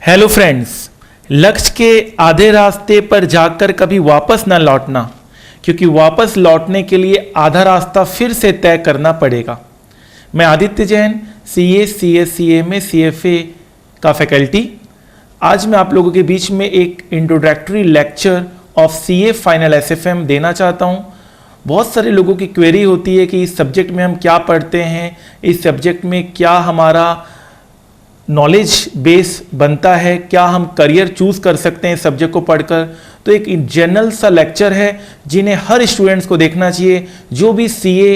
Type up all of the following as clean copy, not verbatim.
Hello friends, लक्ष्य के आधे रास्ते पर जाकर कभी वापस न लौटना, क्योंकि वापस लौटने के लिए आधा रास्ता फिर से तय करना पड़ेगा। मैं Aditya Jain, CA, CS, CMA, CFA का फैकल्टी। आज मैं आप लोगों के बीच में एक introductory lecture of CA final SFM देना चाहता हूं। बहुत सारे लोगों की क्वेरी होती है कि इस सब्जेक्ट में हम क्या पढ़ते हैं, इस सब्जेक्ट में क्या हमारा नॉलेज बेस बनता है, क्या हम करियर चूज कर सकते हैं सब्जेक्ट को पढ़कर। तो एक जनरल सा लेक्चर है जिन्हें हर स्टूडेंट्स को देखना चाहिए, जो भी सीए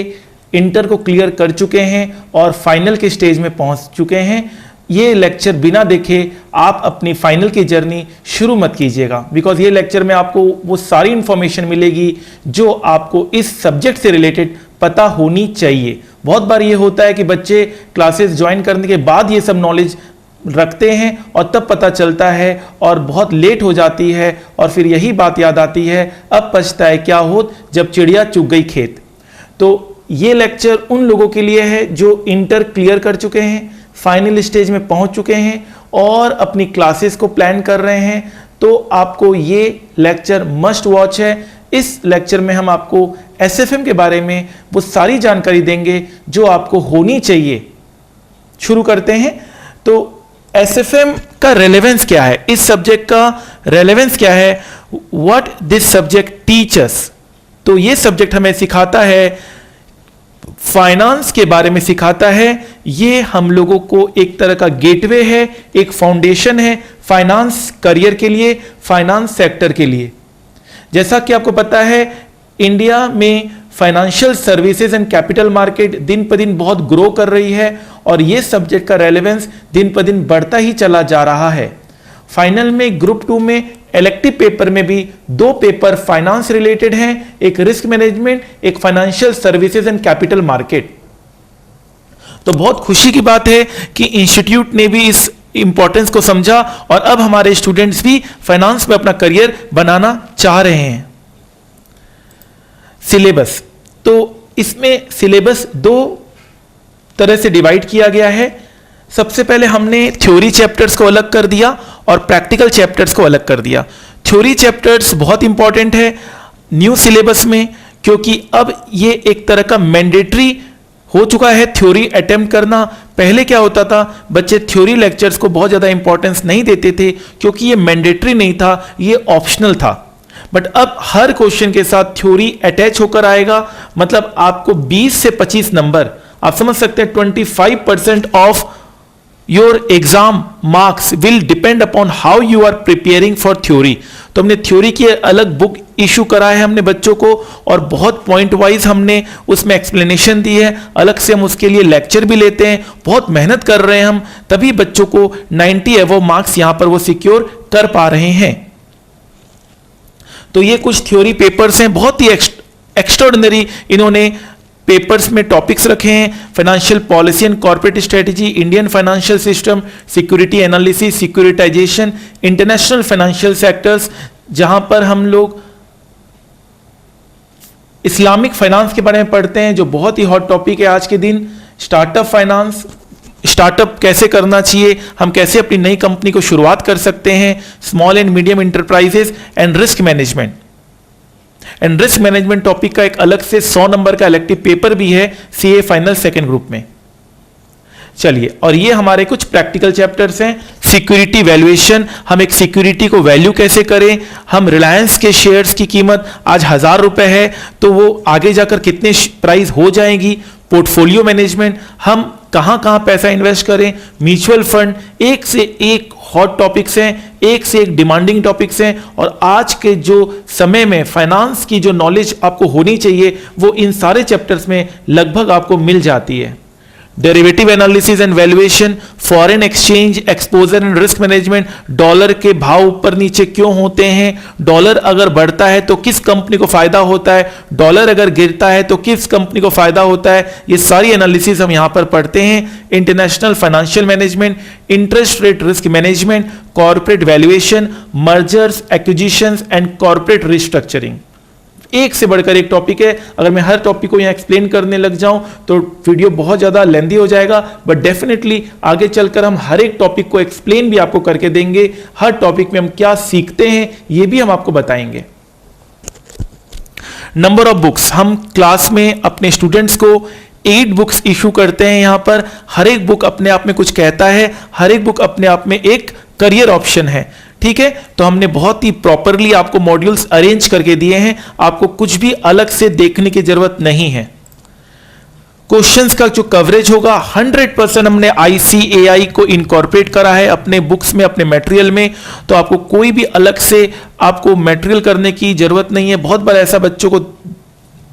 इंटर को क्लियर कर चुके हैं और फाइनल के स्टेज में पहुंच चुके हैं। ये लेक्चर बिना देखे आप अपनी फाइनल की जर्नी शुरू मत कीजिएगा, बिकॉज ये लेक्चर में आपको वो सारी इंफॉर्मेशन मिलेगी जो आपको इस सब्जेक्ट से रिलेटेड पता होनी चाहिए। बहुत बार ये होता है कि बच्चे क्लासेस ज्वाइन करने के बाद ये सब नॉलेज रखते हैं और तब पता चलता है और बहुत लेट हो जाती है, और फिर यही बात याद आती है, अब पछताए क्या होत जब चिड़िया चुग गई खेत। तो ये लेक्चर उन लोगों के लिए है जो इंटर क्लियर कर चुके हैं, फाइनल स्टेज में पहुंच चुके हैं और अपनी क्लासेस को प्लान कर रहे हैं। तो आपको ये लेक्चर मस्ट वॉच है। इस लेक्चर में हम आपको एसएफएम के बारे में वो सारी जानकारी देंगे जो आपको होनी चाहिए। शुरू करते हैं। तो एसएफएम का रेलेवेंस क्या है, इस सब्जेक्ट का रेलेवेंस क्या है, व्हाट दिस सब्जेक्ट टीचर्स। तो ये सब्जेक्ट हमें सिखाता है, फाइनेंस के बारे में सिखाता है। ये हम लोगों को एक तरह का गेटवे है, एक फाउंडेशन है फाइनेंस करियर के लिए, फाइनेंस सेक्टर के लिए। जैसा कि आपको पता है, इंडिया में financial services and capital market दिन पर दिन बहुत ग्रो कर रही है और ये सब्जेक्ट का रेलेवेंस दिन पर दिन बढ़ता ही चला जा रहा है। फाइनल में ग्रुप 2 में इलेक्टिव पेपर में भी 2 पेपर फाइनेंस रिलेटेड हैं, एक रिस्क मैनेजमेंट, एक financial services and capital market. तो बहुत खुशी की बात है कि इंस्टीट्यूट ने भी इस इंपॉर्टेंस को समझा और अब हमारे स्टूडेंट्स भी फाइनेंस में अपना करियर बनाना चाह रहे हैं। सिलेबस, तो इसमें सिलेबस 2 तरह से डिवाइड किया गया है। सबसे पहले हमने थ्योरी चैप्टर्स को अलग कर दिया और प्रैक्टिकल चैप्टर्स को अलग कर दिया। थ्योरी चैप्टर्स बहुत इंपॉर्टेंट है न्यू सिलेबस में, क्योंकि अब ये एक तरह का मैंडेटरी हो चुका है थ्योरी अटेम्प्ट करना। पहले क्या होता था, बच्चे थ्योरी लेक्चर्स को बहुत ज़्यादा इंपॉर्टेंस नहीं देते थे क्योंकि ये मैंडेटरी नहीं था, ये ऑप्शनल था। बट अब हर क्वेश्चन के साथ थ्योरी अटैच होकर आएगा, मतलब आपको 20 से 25 नंबर, आप समझ सकते हैं 25% of your exam marks will depend upon how you are preparing for theory. तो हमने थ्योरी की अलग बुक इशू करा है हमने बच्चों को, और बहुत पॉइंट वाइज हमने उसमें एक्सप्लेनेशन दी है। अलग से हम उसके लिए लेक्चर भी लेते हैं, बहुत मेहनत कर रहे हैं हम, तभी बच्चों को 90 अबव मार्क्स यहां पर वो सिक्योर कर पा रहे हैं। तो ये कुछ थ्योरी पेपर्स हैं, बहुत ही एक्स्ट्राऑर्डिनरी इन्होंने पेपर्स में टॉपिक्स रखे हैं। Financial policy and corporate strategy, Indian financial system, security analysis, securitisation, international financial sectors, जहां पर हम लोग इस्लामिक फाइनेंस के बारे में पढ़ते हैं जो बहुत ही हॉट टॉपिक है आज के दिन। स्टार्टअप फाइनेंस, स्टार्टअप कैसे करना चाहिए, हम कैसे अपनी नई कंपनी को शुरुआत कर सकते हैं, small and medium enterprises and risk management. And risk management topic का एक अलग से 100 नंबर का इलेक्टिव पेपर भी है सीए फाइनल सेकंड ग्रुप में। चलिए, और ये हमारे कुछ प्रैक्टिकल चैप्टर्स हैं। सिक्योरिटी वैल्यूएशन, हम एक सिक्योरिटी को वैल्यू कैसे करें, हम रिलायंस के शेयर्स की कीमत आज 1000 रुपए है तो वो आगे जाकर कितने प्राइस हो जाएगी। पोर्टफोलियो मैनेजमेंट, हम कहां कहां पैसा इन्वेस्ट करें। म्यूचुअल फंड, एक से एक हॉट टॉपिक्स हैं, एक से एक डिमांडिंग टॉपिक्स हैं, और आज के जो समय में फाइनेंस की जो नॉलेज आपको होनी चाहिए वो इन सारे चैप्टर्स में लगभग आपको मिल जाती है। Derivative analysis and valuation, foreign exchange exposure and risk management, dollar के भाव ऊपर नीचे क्यों होते हैं, डॉलर अगर बढ़ता है तो किस कंपनी को फायदा होता है, डॉलर अगर गिरता है तो किस कंपनी को फायदा होता है, ये सारी एनालिसिस हम यहां पर पढ़ते हैं। International financial management, interest rate risk management, corporate valuation, mergers acquisitions and corporate restructuring. एक से बढ़कर एक टॉपिक है। अगर मैं हर टॉपिक को यहाँ एक्सप्लेन करने लग जाऊं तो वीडियो बहुत ज़्यादा लेंदी हो जाएगा, बट डेफिनेटली आगे चलकर हम हर एक टॉपिक को एक्सप्लेन भी आपको करके देंगे। हर टॉपिक में हम क्या सीखते हैं ये भी हम आपको बताएंगे। नंबर ऑफ बुक्स, हम क्लास में अपने स्टूडेंट्स को 8 बुक्स इशू करते हैं। यहां पर हर एक बुक अपने आप में कुछ कहता है, हर एक बुक अपने आप में एक करियर ऑप्शन है। ठीक है, तो हमने बहुत ही प्रॉपरली आपको मॉड्यूल्स अरेंज करके दिए हैं, आपको कुछ भी अलग से देखने की जरूरत नहीं है। क्वेश्चंस का जो कवरेज होगा 100% हमने ICAI को इनकॉर्पोरेट करा है अपने बुक्स में, अपने मटेरियल में, तो आपको कोई भी अलग से आपको मटेरियल करने की जरूरत नहीं है। बहुत बार ऐसा बच्चों को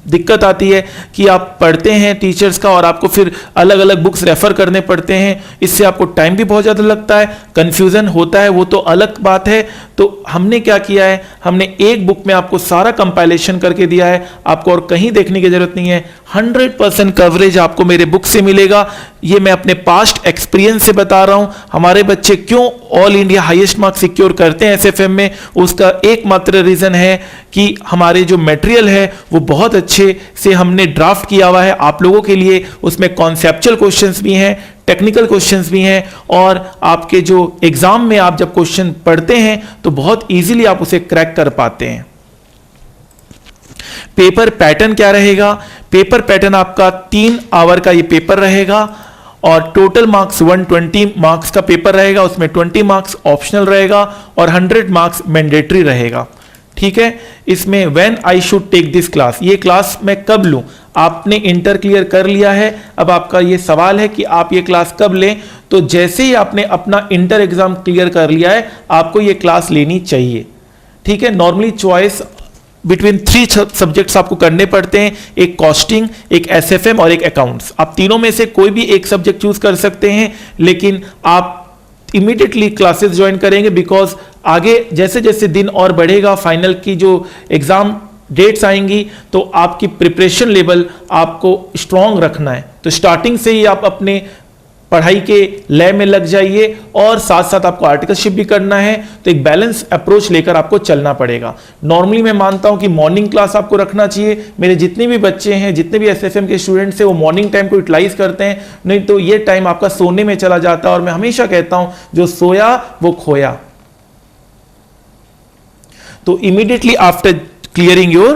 दिक्कत आती है कि आप पढ़ते हैं टीचर्स का और आपको फिर अलग अलग बुक्स रेफर करने पड़ते हैं, इससे आपको टाइम भी बहुत ज़्यादा लगता है, कंफ्यूजन होता है, वो तो अलग बात है। तो हमने क्या किया है, हमने एक बुक में आपको सारा कंपाइलेशन करके दिया है, आपको और कहीं देखने की जरूरत नहीं है। 100% कवरेज आपको मेरे बुक से मिलेगा। ये मैं अपने पास्ट एक्सपीरियंस से बता रहा हूं। हमारे बच्चे क्यों all India highest marks secure करते हैं SFM में, उसका एकमात्र रीजन है कि हमारे जो मटेरियल है वो बहुत अच्छे से हमने ड्राफ्ट किया हुआ है आप लोगों के लिए। उसमें कॉन्सेप्चुअल क्वेश्चंस भी हैं, टेक्निकल क्वेश्चंस भी हैं, और आपके जो एग्जाम में आप जब क्वेश्चन पढ़ते हैं तो बहुत इजीली आप उसे क्रैक कर पाते हैं। पेपर पैटर्न क्या रहेगा, पेपर पैटर्न आपका 3 आवर का ये पेपर रहेगा और टोटल मार्क्स 120 मार्क्स का पेपर रहेगा। उसमें 20 मार्क्स ऑप्शनल रहेगा और 100 मार्क्स मैंडेटरी रहेगा। ठीक है, इसमें when I should take this class, ये क्लास मैं कब लूं। आपने इंटर क्लियर कर लिया है, अब आपका ये सवाल है कि आप ये क्लास कब लें। तो जैसे ही आपने अपना इंटर एग्जाम क्लियर कर लिया है आपको ये क्लास लेनी चाहिए। ठीक है, नॉर्मली चॉइस बिटवीन 3 सब्जेक्ट्स आपको करने पड़ते हैं, एक कॉस्टिंग, एक SFM और एक अकाउंट्स। आप तीनों में से कोई भी एक सब्जेक्ट चूज कर सकते हैं, लेकिन आप इमीडिएटली क्लासेस ज्वाइन करेंगे बिकॉज आगे जैसे जैसे दिन और बढ़ेगा, फाइनल की जो एग्जाम डेट्स आएंगी तो आपकी प्रिपरेशन लेवल आपको स्ट्रांग रखना है। तो स्टार्टिंग से ही आप अपने पढ़ाई के लय में लग जाइए और साथ साथ आपको आर्टिकलशिप भी करना है, तो एक बैलेंस अप्रोच लेकर आपको चलना पड़ेगा। नॉर्मली मैं मानता हूं कि मॉर्निंग क्लास आपको रखना चाहिए। मेरे जितने भी बच्चे हैं, जितने भी SFM के स्टूडेंट्स हैं, वो मॉर्निंग टाइम को यूटिलाइज करते हैं, नहीं तो ये टाइम आपका सोने में चला जाता है। और मैं हमेशा कहता हूं जो सोया वो खोया। तो immediately after clearing your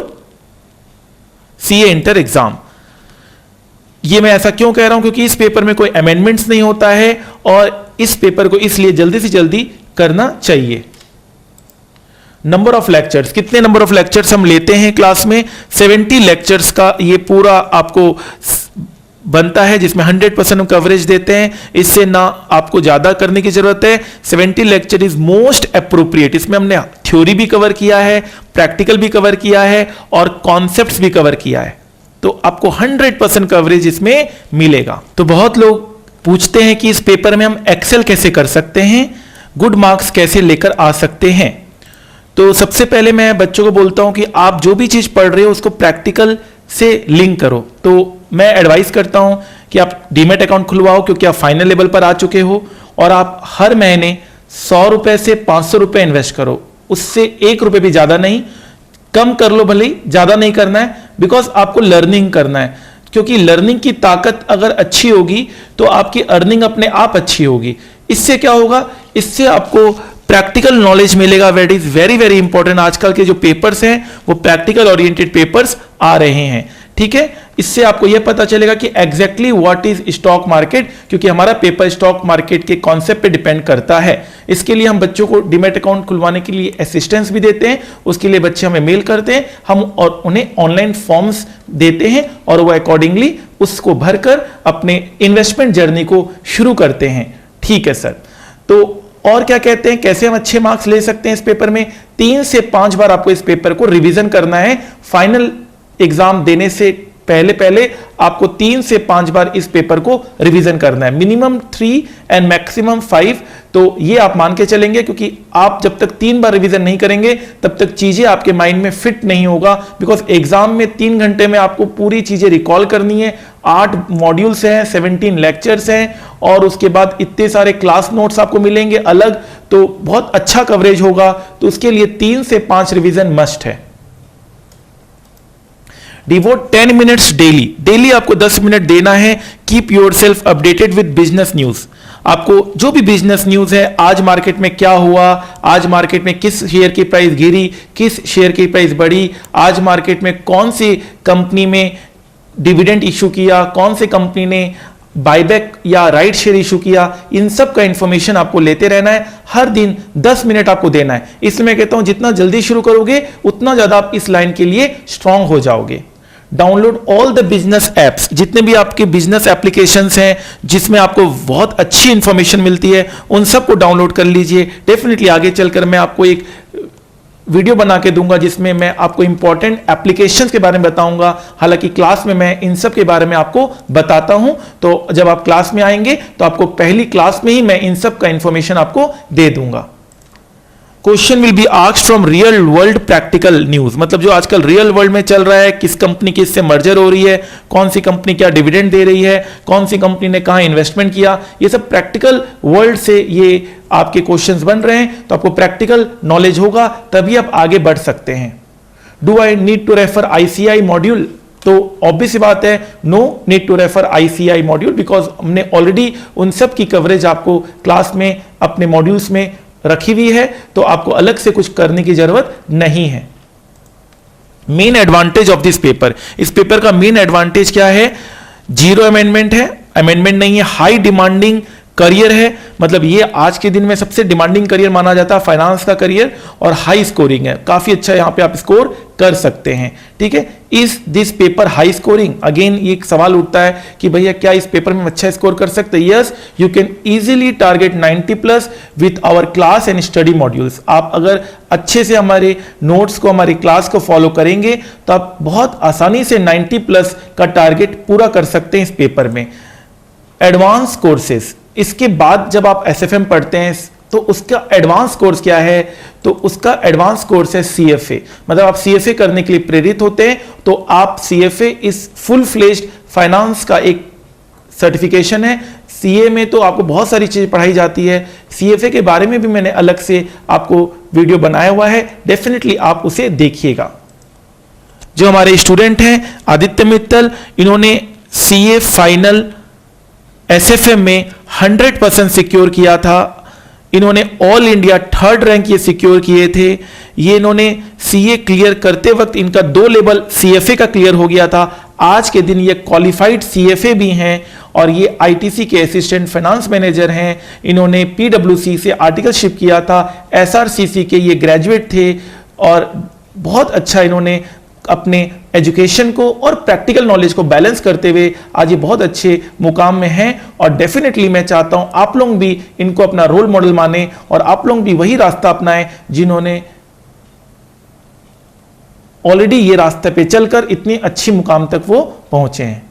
CA inter exam, ये मैं ऐसा क्यों कह रहा हूं, क्योंकि इस पेपर में कोई अमेंडमेंट्स नहीं होता है और इस पेपर को इसलिए जल्दी से जल्दी करना चाहिए। नंबर ऑफ लेक्चर्स, कितने नंबर ऑफ लेक्चर्स हम लेते हैं क्लास में, 70 लेक्चर्स का ये पूरा आपको बनता है, जिसमें 100% हम कवरेज देते हैं। इससे ना आपको ज्यादा करने की जरूरत है। 70 लेक्चर इज मोस्ट अप्रोप्रिएट। इसमें हमने थ्योरी भी कवर किया है, प्रैक्टिकल भी कवर किया है और कॉन्सेप्ट्स भी कवर किया है, तो आपको 100% कवरेज इसमें मिलेगा। तो बहुत लोग पूछते हैं कि इस पेपर में हम एक्सेल कैसे कर सकते हैं, गुड मार्क्स कैसे लेकर आ सकते हैं। तो सबसे पहले मैं बच्चों को बोलता हूं कि आप जो भी चीज पढ़ रहे हो उसको प्रैक्टिकल से लिंक करो। तो मैं एडवाइस करता हूं कि आप डीमैट अकाउंट खुलवाओ, क्योंकि आप फाइनल लेवल पर आ चुके हो, और आप हर महीने 100 रुपए से 500 रुपए इन्वेस्ट करो। उससे 1 रुपए भी ज्यादा नहीं, कम कर लो भले ही, ज्यादा नहीं करना है, बिकॉज आपको लर्निंग करना है। क्योंकि लर्निंग की ताकत अगर अच्छी होगी तो आपकी अर्निंग अपने आप अच्छी होगी। इससे क्या होगा, इससे आपको प्रैक्टिकल नॉलेज मिलेगा, that is very very important. आजकल के जो पेपर्स हैं वो प्रैक्टिकल ओरिएंटेड पेपर्स आ रहे हैं। ठीक है, इससे आपको यह पता चलेगा कि exactly what is stock market, क्योंकि हमारा पेपर स्टॉक मार्केट के कॉन्सेप्ट पे डिपेंड करता है। इसके लिए हम बच्चों को डीमैट अकाउंट खुलवाने के लिए असिस्टेंस भी देते हैं, उसके लिए बच्चे हमें मेल करते हैं, हम और उन्हें ऑनलाइन फॉर्म्स देते हैं और वो अकॉर्डिंगली उसको भरकर अपने इन्वेस्टमेंट जर्नी को शुरू करते हैं। ठीक है सर, तो और क्या कहते हैं, कैसे हम अच्छे मार्क्स ले सकते हैं इस पेपर में। 3 से 5 बार आपको इस पेपर को रिवीजन करना है। फाइनल एग्जाम देने से पहले आपको 3 से 5 बार इस पेपर को रिवीजन करना है, मिनिमम 3 एंड मैक्सिमम 5। तो ये आप मान के चलेंगे, क्योंकि आप जब तक 3 बार रिवीजन नहीं करेंगे तब तक चीजें आपके माइंड में फिट नहीं होगा। बिकॉज एग्जाम में 3 घंटे में आपको पूरी चीजें रिकॉल करनी है। 8 मॉड्यूल्स हैं, 17 लेक्चर्स हैं और उसके बाद इतने सारे क्लास नोट्स आपको मिलेंगे अलग, तो बहुत अच्छा कवरेज होगा। तो उसके लिए 3 से 5 रिवीजन मस्ट है। डिवोट 10 मिनट्स डेली आपको 10 मिनट देना है। Keep your self updated with business news. आपको जो भी बिजनेस न्यूज है, आज मार्केट में क्या हुआ, आज मार्केट में किस शेयर की प्राइस गिरी, किस शेयर की प्राइस बढ़ी, आज मार्केट में कौन सी कंपनी में डिविडेंड इशू किया, कौन सी कंपनी ने बायबैक या राइट शेयर इशू किया, इन सब का इंफॉर्मेशन आपको लेते रहना है। हर दिन 10 मिनट आपको देना है। इसलिए मैं कहता हूं जितना जल्दी शुरू करोगे उतना ज्यादा आप इस लाइन के लिए स्ट्रांग हो जाओगे। Download all the business apps, जितने भी आपके बिजनेस एप्लीकेशंस हैं जिसमें आपको बहुत अच्छी इंफॉर्मेशन मिलती है, उन सबको डाउनलोड कर लीजिए। डेफिनेटली आगे चलकर मैं आपको एक वीडियो बना के दूंगा जिसमें मैं आपको इंपॉर्टेंट एप्लीकेशंस के बारे में बताऊंगा। हालांकि क्लास में मैं इन सब के बारे में आपको बताता हूं, तो जब आप क्लास में आएंगे तो आपको पहली क्लास में ही मैं इन सब का इंफॉर्मेशन आपको दे दूंगा। Question will be asked from real world practical news, मतलब जो आजकल रियल वर्ल्ड में चल रहा है, किस कंपनी की इससे मर्जर हो रही है, कौन सी कंपनी क्या डिविडेंड दे रही है, कौन सी कंपनी ने कहां इन्वेस्टमेंट किया, ये सब प्रैक्टिकल वर्ल्ड से ये आपके क्वेश्चंस बन रहे हैं। तो आपको प्रैक्टिकल नॉलेज होगा तभी आप आगे बढ़ सकते हैं। Do I need to refer ICI module? तो ऑब्वियस बात है, no need to refer ICI module, because हमने ऑलरेडी उन सब की कवरेज आपको क्लास में अपने मॉड्यूल्स में रखी हुई है, तो आपको अलग से कुछ करने की जरूरत नहीं है। Main advantage of this paper, इस पेपर का मेन एडवांटेज क्या है? 0 अमेंडमेंट है, अमेंडमेंट नहीं है, हाई डिमांडिंग करियर है, मतलब ये आज के दिन में सबसे डिमांडिंग करियर माना जाता है फाइनेंस का करियर, और हाई स्कोरिंग है, काफी अच्छा यहां पे आप स्कोर कर सकते हैं। ठीक है, इस this paper high scoring? Again ये एक सवाल उठता है कि भैया क्या इस पेपर में अच्छा स्कोर कर सकते हैं? Yes, you can easily target 90+ with our class and study modules. आप अगर अच्छे से हमारे नोट्स को, हमारी क्लास को फॉलो करेंगे तो आप बहुत आसानी से 90+ का टारगेट पूरा कर सकते हैं इस पेपर में। एडवांस कोर्सेस, इसके बाद जब आप SFM पढ़ते हैं तो उसका एडवांस कोर्स क्या है? तो उसका एडवांस कोर्स है CFA, मतलब आप CFA करने के लिए प्रेरित होते हैं तो आप CFA इस फुल फ्लेज्ड फाइनेंस का एक सर्टिफिकेशन है। CA में तो आपको बहुत सारी चीजें पढ़ाई जाती है, CFA के बारे में भी मैंने अलग से आपको वीडियो बनाया हुआ है, डेफिनेटली आप उसे देखिएगा। जो हमारे स्टूडेंट हैं आदित्य मित्तल, इन्होंने CA फाइनल SFM में 100% सिक्योर किया था। इन्होंने ऑल इंडिया 3rd रैंक ये सिक्योर किए थे। ये इन्होंने CA क्लियर करते वक्त इनका 2 लेवल CFA का क्लियर हो गया था। आज के दिन ये क्वालिफाइड CFA भी हैं और ये ITC के असिस्टेंट फाइनेंस मैनेजर हैं। इन्होंने PwC से आर्टिकलशिप किया था, SRCC के ये ग्रेजुएट थे और बहुत अच्छा इन्होंने अपने एजुकेशन को और प्रैक्टिकल नॉलेज को बैलेंस करते हुए आज ये बहुत अच्छे मुकाम में हैं। और डेफिनेटली मैं चाहता हूं आप लोग भी इनको अपना रोल मॉडल माने और आप लोग भी वही रास्ता अपनाएं जिन्होंने ऑलरेडी ये रास्ते पे चलकर इतनी अच्छी मुकाम तक वो पहुंचे हैं।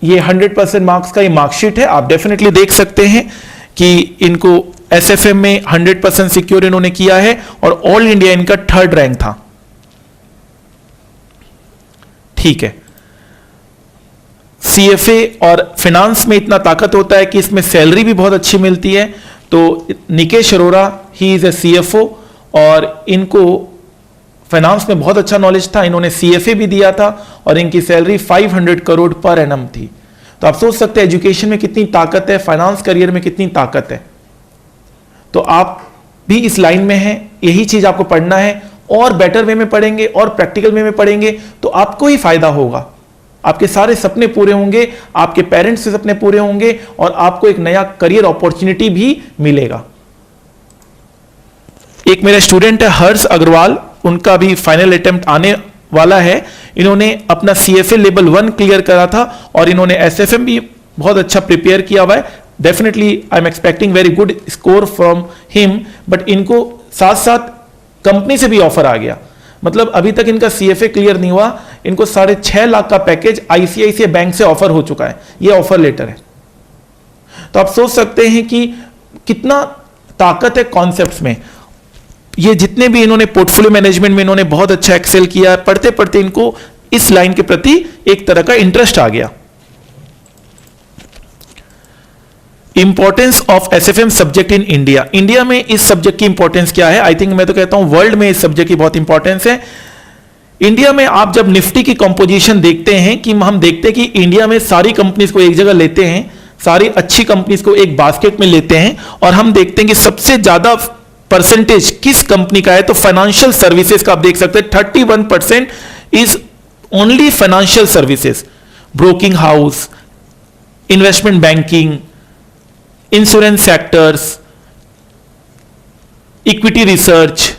ये 100% मार्क्स का ये मार्कशीट है, आप डेफिनेटली देख सकते हैं कि इनको SFM में 100% सिक्योर इन्होंने किया है और ऑल इंडिया इनका 3rd रैंक था। ठीक है, CFA और फाइनेंस में इतना ताकत होता है कि इसमें सैलरी भी बहुत अच्छी मिलती है। तो Nikesh Arora he is a CFO और इनको फाइनेंस में बहुत अच्छा नॉलेज था, इन्होंने CFA भी दिया था और इनकी सैलरी 500 करोड़ पर एनम थी। तो आप सोच सकते हैं एजुकेशन में कितनी ताकत है, फाइनेंस करियर में कितनी ताकत है। तो आप भी इस लाइन में हैं, यही चीज आपको पढ़ना है और बेटर वे में पढ़ेंगे और प्रैक्टिकल वे में पढ़ेंगे तो आपको ही फायदा होगा। आपके सारे सपने पूरे होंगे, आपके पेरेंट्स के सपने पूरे होंगे और आपको एक नया करियर अपॉर्चुनिटी भी मिलेगा। एक मेरा स्टूडेंट है हर्ष अग्रवाल, उनका भी फाइनल अटेम्प्ट आने वाला है। इन्होंने अपना CFA लेवल 1 क्लियर करा था और इन्होंने SFM भी बहुत अच्छा प्रिपेयर किया हुआ है। Definitely I am expecting very good score from him, but इनको साथ साथ कंपनी से भी ऑफर आ गया। मतलब अभी तक इनका CFA क्लियर नहीं हुआ, इनको 6.5 लाख का पैकेज ICICI बैंक से ऑफर हो चुका है, ये ऑफर लेटर है। तो आप सोच सकते हैं कि कितना ताकत है कॉन्सेप्ट्स में। ये जितने भी इन्होंने पोर्टफोलियो मैनेजमेंट में इन्होंने बहुत अच्छा एक्सेल किया, पढ़ते पढ़ते इनको इस लाइन के प्रति एक तरह का इंटरेस्ट आ गया। Importance of SFM subject in India. India में इस सब्जेक्ट की इंपॉर्टेंस क्या है? आई थिंक मैं तो कहता हूं वर्ल्ड में इस सब्जेक्ट की बहुत इंपॉर्टेंस है। इंडिया में आप जब निफ्टी की कंपोजिशन देखते हैं कि हम देखते हैं कि इंडिया में सारी कंपनीज को एक जगह लेते हैं, सारी अच्छी कंपनीज को एक बास्केट में लेते हैं, और हम देखते हैं कि सबसे ज्यादा परसेंटेज किस कंपनी का है, तो फाइनेंशियल सर्विसेज का आप देख सकते हैं 31% is only financial services, broking house, investment banking, insurance sectors, equity research,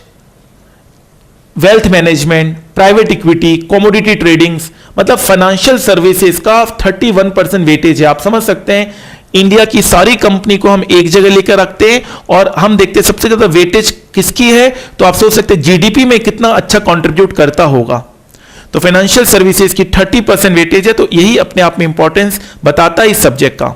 wealth management, private equity, commodity tradings, मतलब फाइनेंशियल सर्विसेज का 31% वेटेज है। आप समझ सकते हैं इंडिया की सारी कंपनी को हम एक जगह लेकर रखते हैं और हम देखते हैं सबसे ज्यादा वेटेज किसकी है, तो आप सोच सकते हैं जीडीपी में कितना अच्छा कंट्रीब्यूट करता होगा। तो फाइनेंशियल सर्विसेज की 30% वेटेज है, तो यही अपने आप में इंपॉर्टेंस बताता है इस सब्जेक्ट का।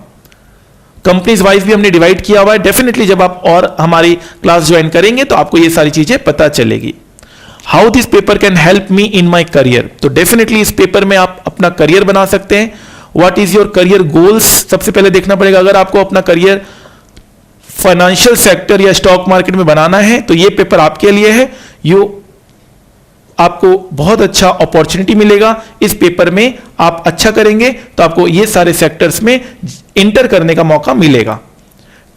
कंपनीज वाइज भी हमने डिवाइड किया हुआ है। डेफिनेटली जब आप और हमारी क्लास ज्वाइन करेंगे तो आपको ये सारी चीजें पता चलेगी। How this paper can help me in my career, तो डेफिनेटली इस पेपर में आप अपना करियर बना सकते हैं। What is your career goals, सबसे पहले देखना पड़ेगा। अगर आपको अपना करियर फाइनेंशियल सेक्टर या स्टॉक मार्केट में बनाना है तो ये पेपर आपके लिए है। आपको बहुत अच्छा अपॉर्चुनिटी मिलेगा। इस पेपर में आप अच्छा करेंगे तो आपको ये सारे सेक्टर्स में इंटर करने का मौका मिलेगा।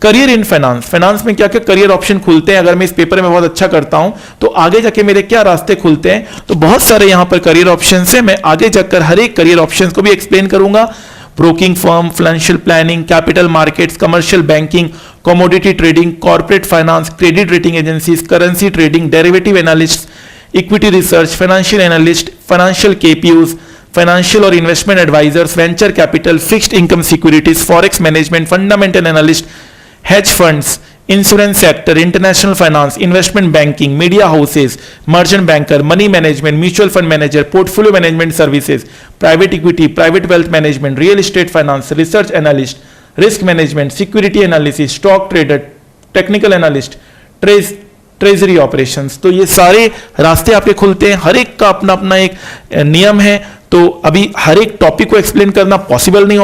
करियर इन फाइनेंस, फाइनेंस में क्या क्या करियर ऑप्शन खुलते हैं, अगर मैं इस पेपर में बहुत अच्छा करता हूं तो आगे जाके मेरे क्या रास्ते खुलते हैं, तो बहुत सारे यहां पर करियर ऑप्शन है। मैं आगे जाकर हर एक करियर ऑप्शन को भी एक्सप्लेन करूंगा। Broking firm, financial planning, capital markets, commercial banking, commodity trading, corporate finance, credit rating agencies, currency trading, derivative analyst, equity research, financial analyst, financial केपीयूज, फाइनेंशियल और investment advisors, venture capital, fixed income securities, forex management, fundamental analyst, hedge funds, insurance sector, international finance, investment banking, media houses, merchant banker, money management, mutual fund manager, portfolio management services, private equity, private wealth management, real estate finance, research analyst, risk management, security analysis, stock trader, technical analyst, treasury operations. तो ये सारे रास्ते आपके खुलते हैं। हर एक का अपना अपना एक नियम है, तो अभी हर एक टॉपिक को एक्सप्लेन करना पॉसिबल नहीं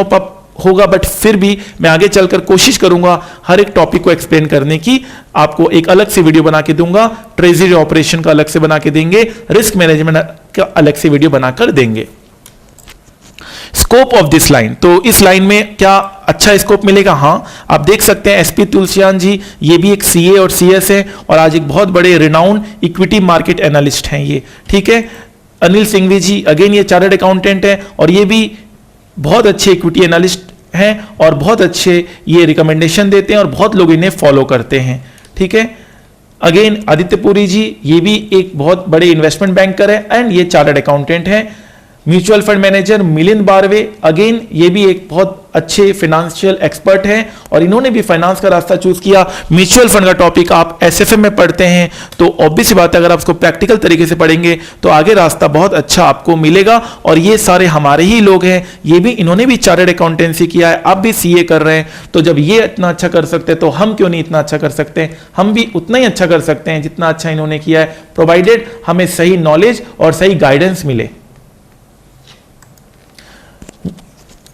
होगा, बट फिर भी मैं आगे चलकर कोशिश करूंगा हर एक टॉपिक को एक्सप्लेन करने की। आपको एक अलग से वीडियो बना के दूंगा, ट्रेजरी ऑपरेशन का अलग से बना के देंगे, रिस्क मैनेजमेंट का अलग से वीडियो बनाकर देंगे। स्कोप ऑफ दिस लाइन, तो इस लाइन में क्या अच्छा स्कोप मिलेगा? हाँ, आप देख सकते हैं एसपी तुलसियान जी, ये भी एक सीए और सीएस है और आज एक बहुत बड़े रिनाउंड इक्विटी मार्केट एनालिस्ट हैं ये, ठीक है। अनिल सिंघवी जी, अगेन ये चार्टर्ड अकाउंटेंट है और ये भी बहुत अच्छे इक्विटी एनालिस्ट हैं और बहुत अच्छे ये रिकमेंडेशन देते हैं और बहुत लोग इन्हें फॉलो करते हैं, ठीक है। अगेन आदित्य पुरी जी, ये भी एक बहुत बड़े इन्वेस्टमेंट बैंकर है एंड ये चार्टर्ड अकाउंटेंट है। Mutual fund manager Milind बारवे, again ये भी एक बहुत अच्छे फाइनेंशियल एक्सपर्ट हैं और इन्होंने भी फाइनेंस का रास्ता चूज किया। म्यूचुअल फंड का टॉपिक आप एसएफएम में पढ़ते हैं तो ऑब्वियस बात है अगर आप उसको प्रैक्टिकल तरीके से पढ़ेंगे तो आगे रास्ता बहुत अच्छा आपको मिलेगा। और ये सारे हमारे ही लोग हैं, ये भी इन्होंने भी चार्टर्ड अकाउंटेंसी किया है, आप भी सीए कर रहे हैं, तो जब ये इतना अच्छा कर सकते हैं तो हम क्यों नहीं इतना अच्छा कर सकते हैं? हम भी उतना ही अच्छा कर सकते हैं जितना अच्छा इन्होंने किया है, प्रोवाइडेड हमें सही नॉलेज और सही गाइडेंस मिले।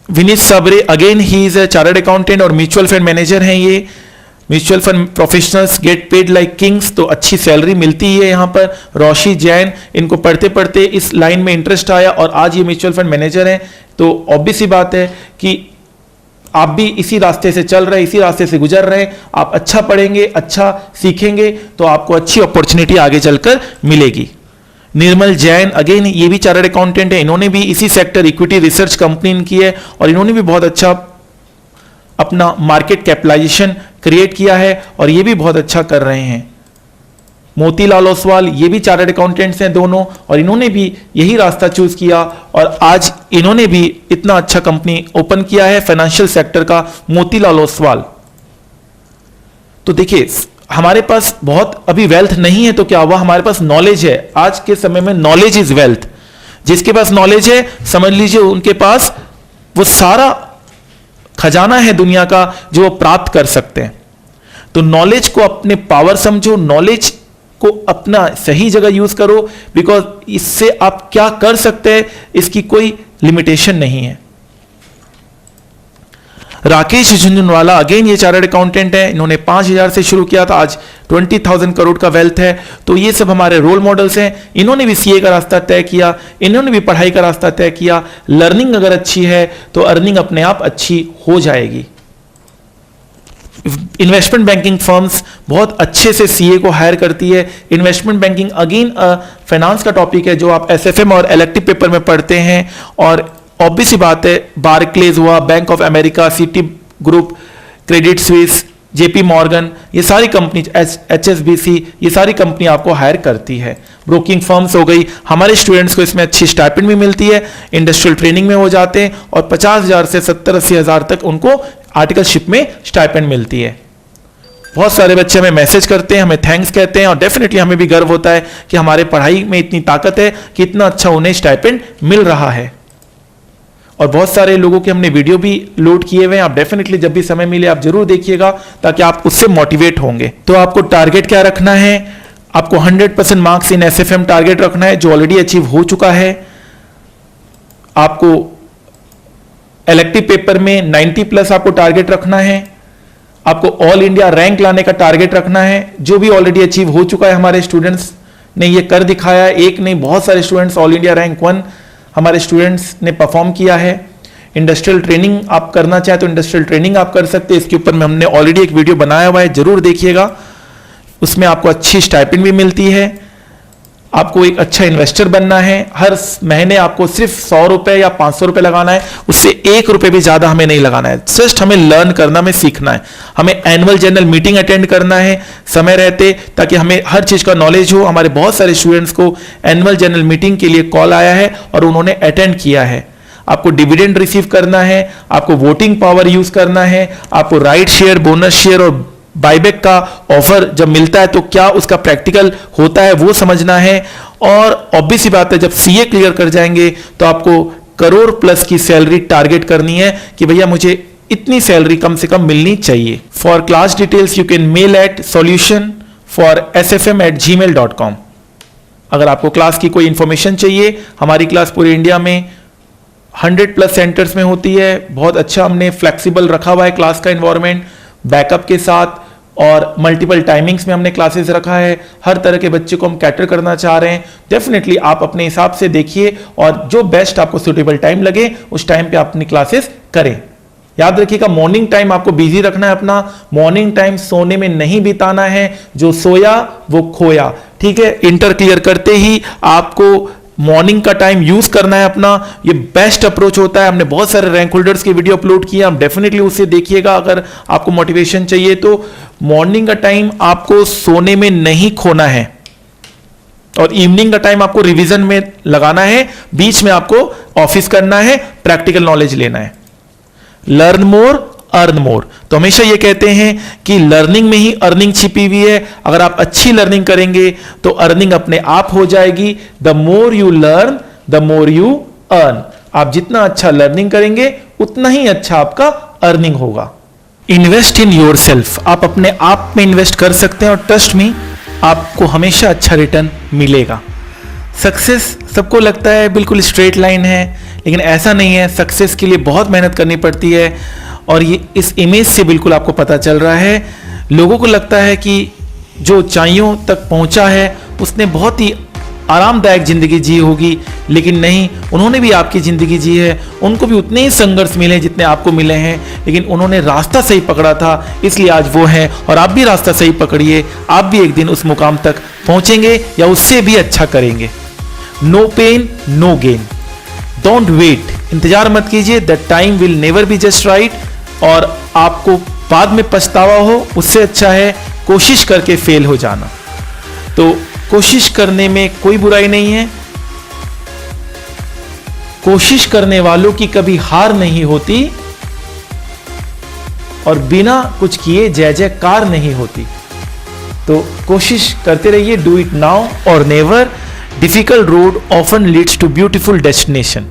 Vineet Sabre, again he is a chartered accountant और म्यूचुअल फंड मैनेजर हैं। ये mutual fund professionals get paid like kings, तो अच्छी सैलरी मिलती है यहाँ पर। रोशी जैन, इनको पढ़ते पढ़ते इस लाइन में इंटरेस्ट आया और आज ये म्यूचुअल फंड मैनेजर हैं, तो ऑब्वियस सी बात है कि आप भी इसी रास्ते से चल रहे हैं, इसी रास्ते से गुजर रहे हैं। आप अच्छा पढ़ेंगे, अच्छा सीखेंगे तो आपको अच्छी अपॉर्चुनिटी आगे चलकर मिलेगी। निर्मल जैन, अगेन ये भी चार्टर्ड अकाउंटेंट है, इन्होंने भी इसी सेक्टर इक्विटी रिसर्च कंपनी की है और इन्होंने भी बहुत अच्छा अपना मार्केट कैपिटलाइजेशन क्रिएट किया है और ये भी बहुत अच्छा कर रहे हैं। मोतीलाल ओसवाल, ये भी चार्टर्ड अकाउंटेंट्स हैं दोनों और इन्होंने भी यही रास्ता चूज किया और आज इन्होंने भी इतना अच्छा कंपनी ओपन किया है फाइनेंशियल सेक्टर का, मोतीलाल ओसवाल। तो देखिए हमारे पास बहुत अभी वेल्थ नहीं है तो क्या हुआ, हमारे पास नॉलेज है। आज के समय में नॉलेज इज वेल्थ। जिसके पास नॉलेज है समझ लीजिए उनके पास वो सारा खजाना है दुनिया का जो वो प्राप्त कर सकते हैं। तो नॉलेज को अपने पावर समझो, नॉलेज को अपना सही जगह यूज करो, बिकॉज इससे आप क्या कर सकते हैं इसकी कोई लिमिटेशन नहीं है। राकेश झुंझुनवाला, अगेन ये चार्टर्ड अकाउंटेंट है, इन्होंने 5,000 से शुरू किया था, आज 20,000 करोड़ का वेल्थ है। तो ये सब हमारे रोल मॉडल्स हैं। इन्होंने भी सीए का रास्ता तय किया, इन्होंने भी पढ़ाई का रास्ता तय किया। लर्निंग अगर अच्छी है तो अर्निंग अपने आप अच्छी हो जाएगी। इन्वेस्टमेंट बैंकिंग फर्म्स बहुत अच्छे से सीए को हायर करती है। इन्वेस्टमेंट बैंकिंग अगेन फाइनेंस का टॉपिक है जो आप एसएफएम और इलेक्टिव पेपर में पढ़ते हैं। और ऑब्वियस सी बात है, बार्क्लेज हुआ, bank of America, city group, Credit Suisse, JP Morgan, ये सारी कंपनी, एचएसबीसी, ये सारी कंपनी आपको हायर करती है। ब्रोकिंग फर्म्स हो गई। हमारे स्टूडेंट्स को इसमें अच्छी स्टाइपेंड भी मिलती है, इंडस्ट्रियल ट्रेनिंग में हो जाते हैं और 50,000 से 70-80 हज़ार तक उनको आर्टिकलशिप में स्टाइपेंड मिलती है। बहुत सारे बच्चे हमें मैसेज करते हैं, हमें थैंक्स कहते हैं और डेफिनेटली हमें भी गर्व होता है कि हमारे पढ़ाई में इतनी ताकत है कि इतना अच्छा उन्हें स्टाइपेंड मिल रहा है। और बहुत सारे लोगों के हमने वीडियो भी लोड किए हुए हैं, आप डेफिनेटली जब भी समय मिले आप जरूर देखिएगा ताकि आप उससे मोटिवेट होंगे। तो आपको टारगेट क्या रखना है? आपको 100% मार्क्स इन एसएफएम टारगेट रखना है जो ऑलरेडी अचीव हो चुका है। आपको इलेक्टिव पेपर में 90+ आपको टारगेट रखना है। आपको ऑल इंडिया रैंक लाने का टारगेट रखना है जो भी ऑलरेडी अचीव हो चुका है। हमारे स्टूडेंट्स ने ये कर दिखाया है, एक नहीं बहुत सारे स्टूडेंट्स ऑल इंडिया रैंक 1 हमारे स्टूडेंट्स ने परफॉर्म किया है। इंडस्ट्रियल ट्रेनिंग आप करना चाहे तो इंडस्ट्रियल ट्रेनिंग आप कर सकते हैं, इसके ऊपर में हमने ऑलरेडी एक वीडियो बनाया हुआ है, जरूर देखिएगा। उसमें आपको अच्छी स्टाइपेंड भी मिलती है। आपको एक अच्छा इन्वेस्टर बनना है। हर महीने आपको सिर्फ 100 रुपए या 500 रुपए लगाना है, उससे 1 रुपए भी ज्यादा हमें नहीं लगाना है। जस्ट हमें लर्न करना, हमें सीखना है। हमें एनुअल जनरल मीटिंग अटेंड करना है समय रहते, ताकि हमें हर चीज का नॉलेज हो। हमारे बहुत सारे स्टूडेंट्स को एनुअल जनरल मीटिंग के लिए कॉल आया है और उन्होंने अटेंड किया है। आपको डिविडेंड रिसीव करना है, आपको वोटिंग पावर यूज करना है, आपको राइट शेयर, बोनस शेयर और बायबैक का ऑफर जब मिलता है तो क्या उसका प्रैक्टिकल होता है वो समझना है। और ऑब्वियस सी बात है, जब सीए क्लियर कर जाएंगे तो आपको करोड़ प्लस की सैलरी टारगेट करनी है कि भैया मुझे इतनी सैलरी कम से कम मिलनी चाहिए। For class details you can mail at solution4sfm@gmail.com। अगर आपको क्लास की कोई इंफॉर्मेशन चाहिए, हमारी क्लास पूरे इंडिया में 100+ सेंटर्स में होती है। बहुत अच्छा हमने फ्लेक्सिबल रखा हुआ है क्लास का एनवायरनमेंट, बैकअप के साथ, और मल्टीपल टाइमिंग्स में हमने क्लासेस रखा है। हर तरह के बच्चे को हम कैटर करना चाह रहे हैं। डेफिनेटली आप अपने हिसाब से देखिए और जो बेस्ट आपको सुटेबल टाइम लगे उस टाइम पे आप अपनी क्लासेस करें। याद रखिएगा, मॉर्निंग टाइम आपको बिजी रखना है अपना। मॉर्निंग टाइम सोने में नहीं बिताना है, जो सोया वो खोया। ठीक है, इंटर क्लियर करते ही आपको मॉर्निंग का टाइम यूज करना है अपना। ये बेस्ट अप्रोच होता है। हमने बहुत सारे रैंक होल्डर्स की वीडियो अपलोड किए, आप डेफिनेटली उसे देखिएगा अगर आपको मोटिवेशन चाहिए तो। मॉर्निंग का टाइम आपको सोने में नहीं खोना है और इवनिंग का टाइम आपको रिवीजन में लगाना है। बीच में आपको ऑफिस करना है, प्रैक्टिकल नॉलेज लेना है। लर्न मोर अर्न मोर, तो हमेशा ये कहते हैं कि लर्निंग में ही अर्निंग छिपी हुई है। अगर आप अच्छी लर्निंग करेंगे तो अर्निंग अपने आप हो जाएगी। The more you learn the more you earn. आप जितना अच्छा लर्निंग करेंगे उतना ही अच्छा आपका अर्निंग होगा। इन्वेस्ट इन योर सेल्फ, आप अपने आप में इन्वेस्ट कर सकते हैं और ट्रस्ट मी, आपको हमेशा अच्छा रिटर्न मिलेगा। सक्सेस सबको लगता है बिल्कुल स्ट्रेट लाइन है, लेकिन ऐसा नहीं है। सक्सेस के लिए बहुत मेहनत करनी पड़ती है और ये इस इमेज से बिल्कुल आपको पता चल रहा है। लोगों को लगता है कि जो ऊंचाइयों तक पहुंचा है उसने बहुत ही आरामदायक जिंदगी जी होगी, लेकिन नहीं, उन्होंने भी आपकी जिंदगी जी है। उनको भी उतने ही संघर्ष मिले जितने आपको मिले हैं, लेकिन उन्होंने रास्ता सही पकड़ा था, इसलिए आज वो हैं। और आप भी रास्ता सही पकड़िए, आप भी एक दिन उस मुकाम तक पहुंचेंगे या उससे भी अच्छा करेंगे। No pain no gain, don't wait, इंतजार मत कीजिए। The time will never be just right, और आपको बाद में पछतावा हो उससे अच्छा है कोशिश करके फेल हो जाना। तो कोशिश करने में कोई बुराई नहीं है। कोशिश करने वालों की कभी हार नहीं होती और बिना कुछ किए जय जयकार नहीं होती। तो कोशिश करते रहिए। Do it now or never. Difficult road often leads to beautiful destination.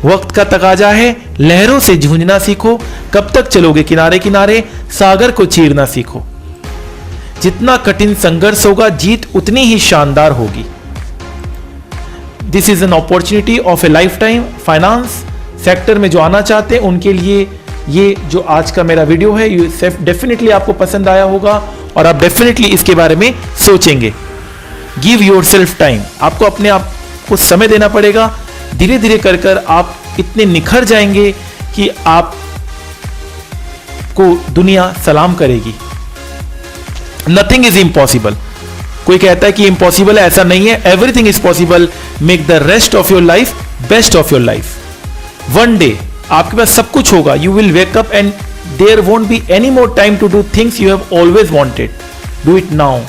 वक्त का तकाजा है, लहरों से जूझना सीखो। कब तक चलोगे किनारे किनारे, सागर को चीरना सीखो। जितना कठिन संघर्ष होगा, जीत उतनी ही शानदार होगी। This is an opportunity of A life time. Finance sector में जो आना चाहते हैं उनके लिए ये जो आज का मेरा वीडियो है ये डेफिनेटली आपको पसंद आया होगा और आप डेफिनेटली इसके बारे में सोचेंगे। गिव योर सेल्फ टाइम, आपको अपने आप को समय देना पड़ेगा। धीरे धीरे कर कर आप इतने निखर जाएंगे कि आप को दुनिया सलाम करेगी। Nothing is impossible. कोई कहता है कि इम्पॉसिबल है, ऐसा नहीं है। Everything is possible. Make the rest of your life best of your life. One day आपके पास सब कुछ होगा। You will wake up and there won't be any more time to do things you have always wanted. Do it now.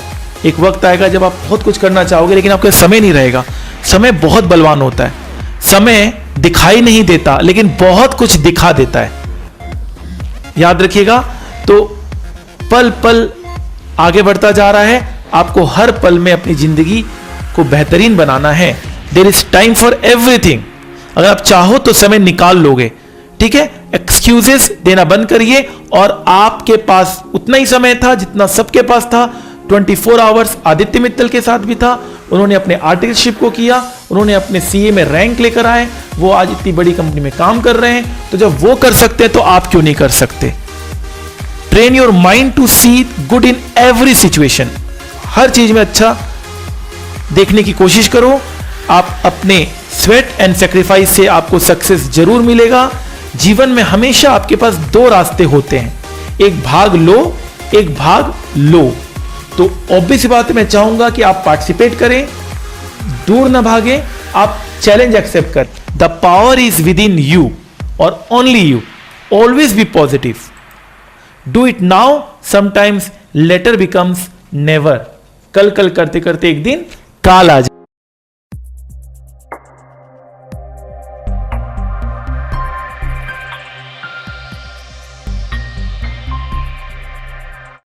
एक वक्त आएगा जब आप बहुत कुछ करना चाहोगे लेकिन आपके समय नहीं रहेगा। समय बहुत बलवान होता है। समय दिखाई नहीं देता लेकिन बहुत कुछ दिखा देता है, याद रखिएगा। तो पल पल आगे बढ़ता जा रहा है। आपको हर पल में अपनी जिंदगी को बेहतरीन बनाना है। There is time for everything. अगर आप चाहो तो समय निकाल लोगे, ठीक है। एक्सक्यूजेस देना बंद करिए और आपके पास उतना ही समय था जितना सबके पास था। 24 आवर्स आदित्य मित्तल के साथ भी था। उन्होंने अपने आर्टिकलशिप को किया, उन्होंने अपने सीए में रैंक लेकर आए, वो आज इतनी बड़ी कंपनी में काम कर रहे हैं। तो जब वो कर सकते हैं तो आप क्यों नहीं कर सकते। Train your mind to see good in every situation. हर चीज में अच्छा देखने की कोशिश करो। आप अपने स्वेट एंड सेक्रीफाइस से आपको सक्सेस जरूर मिलेगा। जीवन में हमेशा आपके पास दो रास्ते होते हैं, एक भाग लो, एक भाग लो। तो ऑब्वियस बात है, मैं चाहूंगा कि आप पार्टिसिपेट करें, दूर ना भागें, आप चैलेंज एक्सेप्ट कर। The power is within you और only you. Always be positive. Do it now, sometimes later becomes never. कल कल करते करते एक दिन काल आ जाए।